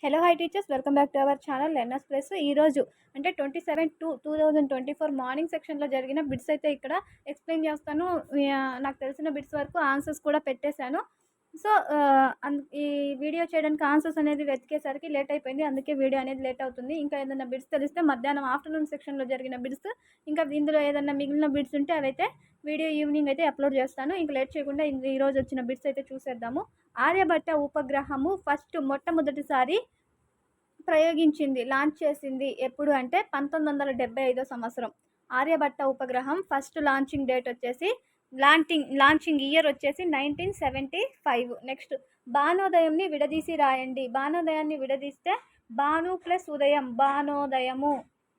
Hello hi teachers, welcome back to our channel learners plus. ఈరోజు అంటే 27/2/2024 morning సెక్షన్లో జరిగిన బిట్స్ అయితే ఇక్కడ ఎక్స్ప్లెయిన్ చేస్తాను. నాకు తెలిసిన బిట్స్ వరకు ఆన్సర్స్ కూడా పెట్టేశాను. సో ఈ వీడియో చేయడానికి ఆన్సర్స్ అనేది వెతికేసరికి లేట్ అయిపోయింది, అందుకే వీడియో అనేది లేట్ అవుతుంది. ఇంకా ఏదైనా బిట్స్ తెలిస్తే మధ్యాహ్నం ఆఫ్టర్నూన్ సెక్షన్లో జరిగిన బిట్స్, ఇంకా ఇందులో ఏదైనా మిగిలిన బిట్స్ ఉంటే అవైతే వీడియో ఈవినింగ్ అయితే అప్లోడ్ చేస్తాను. ఇంకా లేట్ చేయకుండా ఈరోజు వచ్చిన బిట్స్ అయితే చూసేద్దాము. ఆర్యభట్ట ఉపగ్రహము మొట్టమొదటిసారి ప్రయోగించింది, లాంచ్ చేసింది ఎప్పుడు అంటే 1975 సంవత్సరం. ఆర్యభట్ట ఉపగ్రహం ఫస్ట్ లాంచింగ్ డేట్ వచ్చేసి లాంచింగ్ ఇయర్ వచ్చేసి 1975. నెక్స్ట్, బాణోదయంని విడదీసి రాయండి. బాణోదయాన్ని విడదీస్తే బాను ప్లస్ ఉదయం బాణోదయము,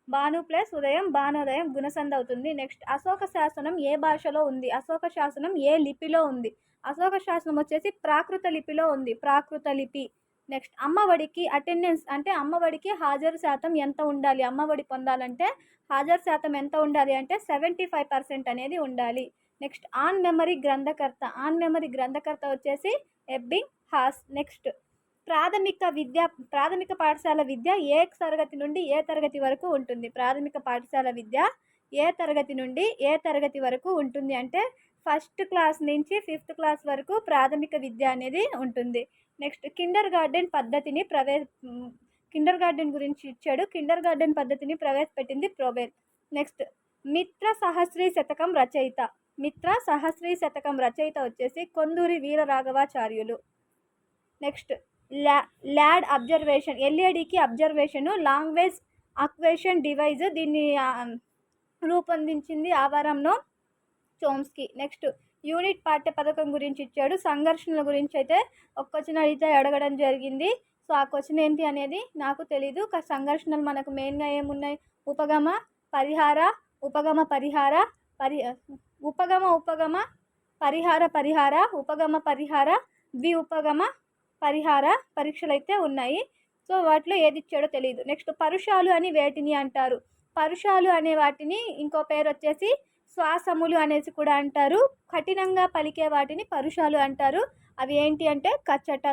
బాను ప్లస్ ఉదయం బాణోదయం గుణసంధి అవుతుంది. నెక్స్ట్, అశోక శాసనం ఏ భాషలో ఉంది? అశోక శాసనం ఏ లిపిలో ఉంది? అశోక శాసనం వచ్చేసి ప్రాకృత లిపిలో ఉంది, ప్రాకృత లిపి. నెక్స్ట్, అమ్మఒడికి అటెండెన్స్ అంటే అమ్మఒడికి హాజరు శాతం ఎంత ఉండాలి? అమ్మఒడి పొందాలంటే హాజరు శాతం ఎంత ఉండాలి అంటే 75% అనేది ఉండాలి. నెక్స్ట్, ఆన్ మెమరీ గ్రంథకర్త వచ్చేసి ఎబ్బింగ్ హాస్. నెక్స్ట్, ప్రాథమిక పాఠశాల విద్య ఏ తరగతి నుండి ఏ తరగతి వరకు ఉంటుంది? ప్రాథమిక పాఠశాల విద్య ఏ తరగతి నుండి ఏ తరగతి వరకు ఉంటుంది అంటే 1st క్లాస్ నుంచి 5th క్లాస్ వరకు ప్రాథమిక విద్య అనేది ఉంటుంది. నెక్స్ట్, కిండర్ గార్డెన్ గురించి ఇచ్చాడు. కిండర్ గార్డెన్ పద్ధతిని ప్రవేశపెట్టింది ప్రోబెల్. నెక్స్ట్, మిత్ర సహస్రీ శతకం రచయిత వచ్చేసి Konduri Veeraraghavacharyulu. Next, LAD abbreviation ఎల్ఏడికి అబ్జర్వేషను లాంగ్వేజ్ అక్వేషన్ డివైజ్, దీన్ని రూపొందించింది ఆవరంలో చోమ్స్కీ. నెక్స్ట్, యూనిట్ పాఠ్య పథకం గురించి ఇచ్చాడు. సంఘర్షణల గురించి అయితే ఒక క్వశ్చన్ అయితే అడగడం జరిగింది. సో ఆ క్వశ్చన్ ఏంటి అనేది నాకు తెలీదు. సంఘర్షణలు మనకు మెయిన్గా ఏమున్నాయి? ఉపగమ పరిహార ఉపగమ పరిహార ద్వి ఉపగమ పరిహార పరీక్షలు అయితే ఉన్నాయి. సో వాటిలో ఏది ఇచ్చాడో తెలియదు. నెక్స్ట్, పరుషాలు అని వేటిని అంటారు? పరుషాలు అనే వాటిని ఇంకో పేరు వచ్చేసి శ్వాసములు అనేసి కూడా అంటారు. కఠినంగా పలికే వాటిని పరుషాలు అంటారు. అవి ఏంటి అంటే కచట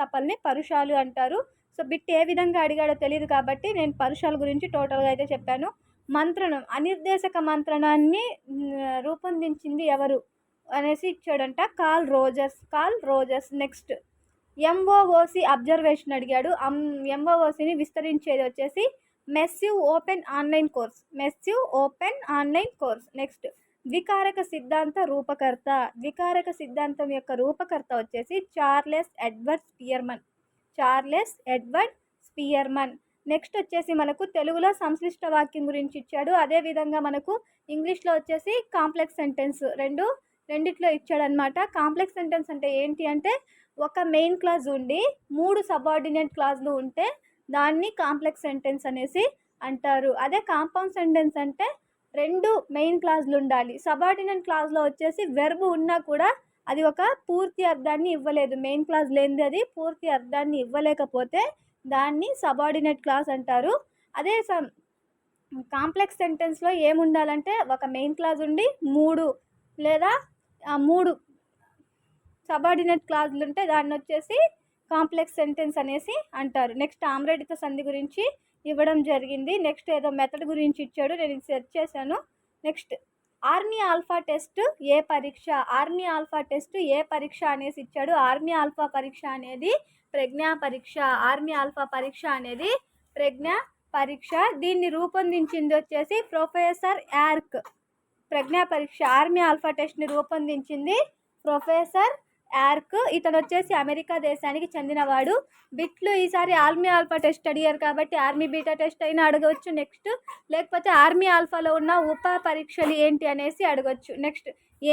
తపల్ని పరుషాలు అంటారు. సో బిట్ ఏ విధంగా అడిగాడో తెలియదు కాబట్టి నేను పరుషాల గురించి టోటల్గా అయితే చెప్పాను. మంత్రణం అనిర్దేశక మంత్రణాన్ని రూపొందించింది ఎవరు అనేసి ఇచ్చాడంట, Carl Rogers. Next, MOOC abbreviation అడిగాడు. ఎంఓఓసిని విస్తరించేది వచ్చేసి massive open online course. Next, ద్వికారక సిద్ధాంతం యొక్క రూపకర్త వచ్చేసి చార్లెస్ ఎడ్వర్డ్ స్పియర్మన్. నెక్స్ట్ వచ్చేసి మనకు తెలుగులో సంశ్లిష్ట వాక్యం గురించి ఇచ్చాడు. అదేవిధంగా మనకు ఇంగ్లీష్లో వచ్చేసి కాంప్లెక్స్ సెంటెన్స్ రెండిట్లో ఇచ్చాడనమాట. కాంప్లెక్స్ సెంటెన్స్ అంటే ఏంటి అంటే ఒక మెయిన్ క్లాజ్ ఉండి 3 సబార్డినేట్ క్లాజ్లు ఉంటే దాన్ని కాంప్లెక్స్ సెంటెన్స్ అనేసి అంటారు. అదే కాంపౌండ్ సెంటెన్స్ అంటే 2 మెయిన్ క్లాజ్లు ఉండాలి. సబార్డినేట్ క్లాజ్లో వచ్చేసి వెర్బ్ ఉన్నా కూడా అది ఒక పూర్తి అర్థాన్ని ఇవ్వలేదు. మెయిన్ క్లాజ్ లేనిది అది పూర్తి అర్థాన్ని ఇవ్వలేకపోతే దాన్ని సబార్డినేట్ క్లాజ్ అంటారు. అదే కాంప్లెక్స్ సెంటెన్స్లో ఏముండాలంటే ఒక మెయిన్ క్లాజ్ ఉండి 3 లేదా 3 సబార్డినేట్ క్లాజ్లు ఉంటే దాన్ని వచ్చేసి కాంప్లెక్స్ సెంటెన్స్ అనేసి అంటారు. నెక్స్ట్, ఆమ్రేడిత సంధి గురించి ఇవ్వడం జరిగింది. నెక్స్ట్, ఏదో మెథడ్ గురించి ఇచ్చాడు, నేను సెర్చ్ చేశాను. నెక్స్ట్, ఆర్మీ ఆల్ఫా టెస్ట్ ఏ పరీక్ష అనేసి ఇచ్చాడు. ఆర్మీ ఆల్ఫా పరీక్ష అనేది ప్రజ్ఞా పరీక్ష. దీన్ని రూపొందించింది వచ్చేసి ప్రొఫెసర్ యార్క్. ప్రజ్ఞా పరీక్ష ఆర్మీ ఆల్ఫా టెస్ట్ని రూపొందించింది ప్రొఫెసర్ యార్క్. ఇతను వచ్చేసి అమెరికా దేశానికి చెందినవాడు. బిట్లు ఈసారి ఆర్మీ ఆల్ఫా టెస్ట్ అడిగారు కాబట్టి ఆర్మీ బీటా టెస్ట్ అయినా అడగవచ్చు. నెక్స్ట్, లేకపోతే ఆర్మీ ఆల్ఫాలో ఉన్న ఉప పరీక్షలు ఏంటి అనేసి అడగవచ్చు. నెక్స్ట్,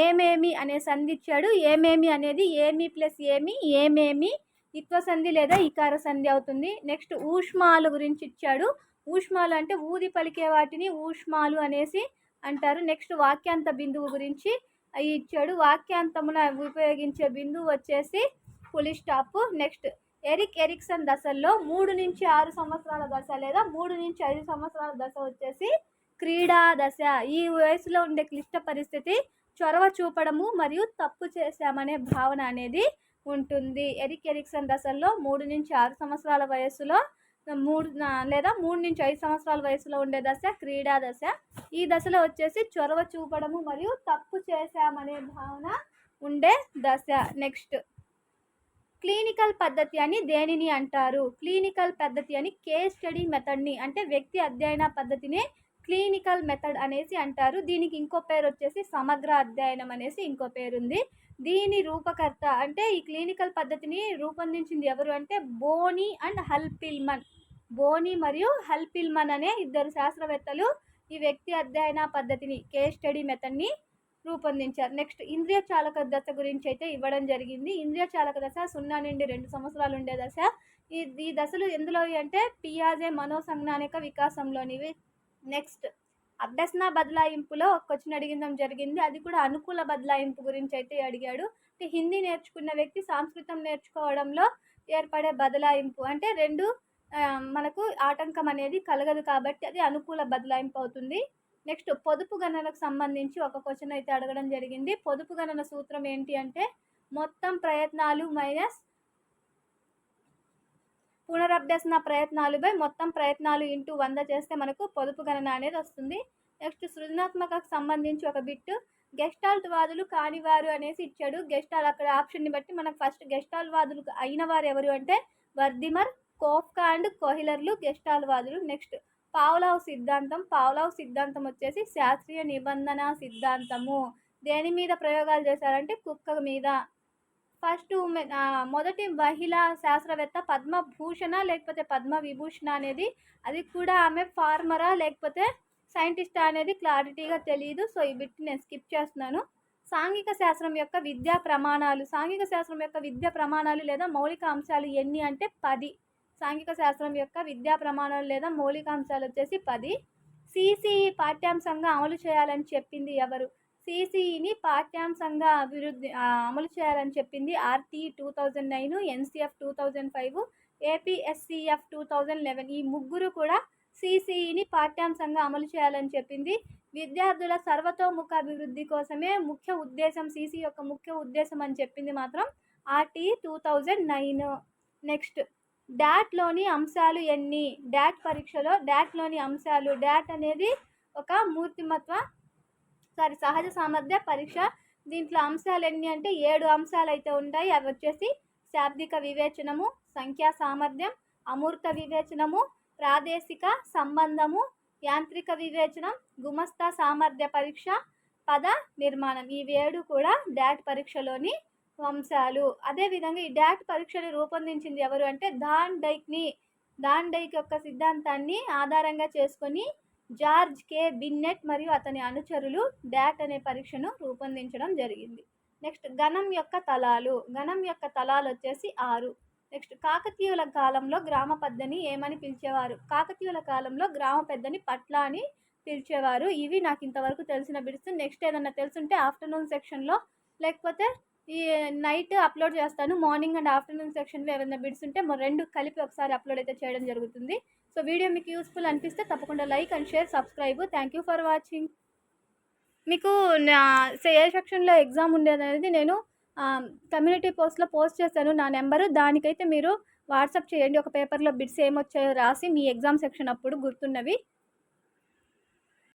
ఏమేమి అనే సంధి ఇచ్చాడు. ఏమేమి అనేది ఏమి ప్లస్ ఏమేమి ఇత్వ సంధి లేదా ఇకార సంధి అవుతుంది. నెక్స్ట్, ఊష్మాలు గురించి ఇచ్చాడు. ఊష్మాలు అంటే ఊది పలికే వాటిని ఊష్మాలు అనేసి అంటారు. నెక్స్ట్, వాక్యాంత బిందువు గురించి ఇచ్చాడు. వాక్యాంతమున ఉపయోగించే బిందువు వచ్చేసి ఫుల్ స్టాప్. నెక్స్ట్, ఎరిక్సన్ దశల్లో 3 నుంచి 6 సంవత్సరాల దశ లేదా 3 నుంచి 5 సంవత్సరాల దశ వచ్చేసి క్రీడా దశ. ఈ వయసులో ఉండే క్లిష్ట పరిస్థితి చొరవ చూపడము మరియు తప్పు చేశామనే భావన అనేది ఉంటుంది. ఎరిక్ ఎరిక్సన్ దశల్లో 3-6 సంవత్సరాల వయస్సులో లేదా 3-5 సంవత్సరాల వయసులో ఉండే దశ క్రీడా దశ. ఈ దశలో వచ్చేసి చొరవ చూపడము మరియు తప్పు చేశామనే భావన ఉండే దశ. నెక్స్ట్ క్లినికల్ పద్ధతి అని దేనిని అంటారు? క్లినికల్ పద్ధతి అని కేస్ స్టడీ మెథడ్ని అంటే వ్యక్తి అధ్యయన పద్ధతినే క్లినికల్ మెథడ్ అనేసి అంటారు. దీనికి ఇంకో పేరు వచ్చేసి సమగ్ర అధ్యయనం అనేసి ఇంకో పేరుంది. దీని రూపకర్త అంటే ఈ క్లినికల్ పద్ధతిని రూపొందించింది ఎవరు అంటే బోనీ అండ్ హల్పిల్మన్. బోనీ మరియు హల్పిల్మన్ అనే ఇద్దరు శాస్త్రవేత్తలు ఈ వ్యక్తి అధ్యయన పద్ధతిని కేస్ స్టడీ మెథడ్ని రూపొందించారు. నెక్స్ట్ ఇంద్రియ చాలక దశ గురించి అయితే ఇవ్వడం జరిగింది. ఇంద్రియ చాలక దశ 0-2 సంవత్సరాలు ఉండే దశ. ఈ దశలు ఎందులోవి అంటే పియాజే మనోసంజ్ఞానిక వికాసంలోనివి. నెక్స్ట్ అభ్యసన బదలాయింపులో ఒక క్వశ్చన్ అడిగించడం జరిగింది. అది కూడా అనుకూల బదలాయింపు గురించి అయితే అడిగాడు. అంటే హిందీ నేర్చుకున్న వ్యక్తి సంస్కృతం నేర్చుకోవడంలో ఏర్పడే బదలాయింపు అంటే రెండు మనకు ఆటంకం అనేది కలగదు కాబట్టి అది అనుకూల బదలాయింపు అవుతుంది. నెక్స్ట్ పొదుపు గణనకు సంబంధించి ఒక క్వశ్చన్ అయితే అడగడం జరిగింది. పొదుపు గణన సూత్రం ఏంటి అంటే మొత్తం ప్రయత్నాలు మైనస్ పునరభ్యసన ప్రయత్నాలు బై మొత్తం ప్రయత్నాలు ఇంటూ 100 చేస్తే మనకు పొదుపు గణన అనేది వస్తుంది. నెక్స్ట్ సృజనాత్మకకు సంబంధించి ఒక బిట్టు గెస్టాల్ట్ వాదులు కానివారు అనేసి ఇచ్చాడు. గెస్టాల్ అక్కడ ఆప్షన్ని బట్టి మనకు ఫస్ట్ గెస్టాల్ వాదులు అయిన వారు ఎవరు అంటే వర్దిమర్, కోఫ్కా అండ్ కోహిలర్లు గెస్టాల్ వాదులు. నెక్స్ట్ పావ్లావ్ సిద్ధాంతం వచ్చేసి శాస్త్రీయ నిబంధన సిద్ధాంతము. దేని మీద ప్రయోగాలు చేశారంటే కుక్క మీద. ఫస్ట్ మొదటి మహిళా శాస్త్రవేత్త పద్మభూషణ లేకపోతే పద్మవిభూషణ అనేది అది కూడా ఆమె ఫార్మరా లేకపోతే సైంటిస్టా అనేది క్లారిటీగా తెలియదు. సో ఈ బిట్ నేను స్కిప్ చేస్తున్నాను. సాంఘిక శాస్త్రం యొక్క విద్యా ప్రమాణాలు లేదా మౌలిక అంశాలు ఎన్ని అంటే 10. సాంఘిక శాస్త్రం యొక్క విద్యా ప్రమాణాలు లేదా మౌలిక అంశాలు వచ్చేసి 10. సిసిఈ పాఠ్యాంశంగా అమలు చేయాలని చెప్పింది ఎవరు? సిసిఈని పాఠ్యాంశంగా అమలు చేయాలని చెప్పింది ఆర్టీ 2009, ఎన్సిఎఫ్ 2005, ఏపీఎస్సిఎఫ్ 2011. ఈ ముగ్గురు కూడా సిసిఈని పాఠ్యాంశంగా అమలు చేయాలని చెప్పింది. విద్యార్థుల సర్వతోముఖ అభివృద్ధి కోసమే ముఖ్య ఉద్దేశం సిసిఈ యొక్క ముఖ్య ఉద్దేశం అని చెప్పింది మాత్రం ఆర్టీ 2009. నెక్స్ట్ డాట్లోని అంశాలు ఎన్ని? డాట్ పరీక్షలో డాట్లోని అంశాలు. డాట్ అనేది ఒక సహజ సామర్థ్య పరీక్ష. దీంట్లో అంశాలు ఎన్ని అంటే 7 అంశాలు అయితే ఉంటాయి. అవి వచ్చేసి శాబ్దిక వివేచనము, సంఖ్యా సామర్థ్యం, అమూర్త వివేచనము, ప్రాదేశిక సంబంధము, యాంత్రిక వివేచనం, గుమస్తా సామర్థ్య పరీక్ష, పద నిర్మాణం. ఈ 7 కూడా డాట్ పరీక్షలోని అంశాలు. అదేవిధంగా ఈ డాట్ పరీక్షను రూపొందించింది ఎవరు అంటే డాన్ డైక్ యొక్క సిద్ధాంతాన్ని ఆధారంగా చేసుకొని జార్జ్ కే బిన్నెట్ మరియు అతని అనుచరులు డాట్ అనే పరీక్షను రూపొందించడం జరిగింది. నెక్స్ట్ గణం యొక్క తలాలు వచ్చేసి 6. నెక్స్ట్ కాకతీయుల కాలంలో గ్రామ పెద్దని ఏమని పిలిచేవారు? కాకతీయుల కాలంలో గ్రామ పెద్దని పట్ల అని పిలిచేవారు. ఇవి నాకు ఇంతవరకు తెలిసిన బిట్స్. నెక్స్ట్ ఏదన్నా తెలుసుంటే ఆఫ్టర్నూన్ సెక్షన్లో లేకపోతే ఈ నైట్ అప్లోడ్ చేస్తాను. మార్నింగ్ అండ్ ఆఫ్టర్నూన్ సెక్షన్లో ఏమైనా బిట్స్ ఉంటే 2 కలిపి ఒకసారి అప్లోడ్ అయితే చేయడం జరుగుతుంది. సో వీడియో మీకు యూస్ఫుల్ అనిపిస్తే తప్పకుండా like and share, subscribe. Thank you for watching. మీకు ఏ సెక్షన్లో ఎగ్జామ్ ఉండేది అనేది నేను కమ్యూనిటీ పోస్ట్లో పోస్ట్ చేశాను నా నెంబరు. దానికైతే మీరు వాట్సాప్ చేయండి. ఒక పేపర్లో బిట్స్ ఏమొచ్చాయో రాసి మీ ఎగ్జామ్ సెక్షన్ అప్పుడు గుర్తున్నవి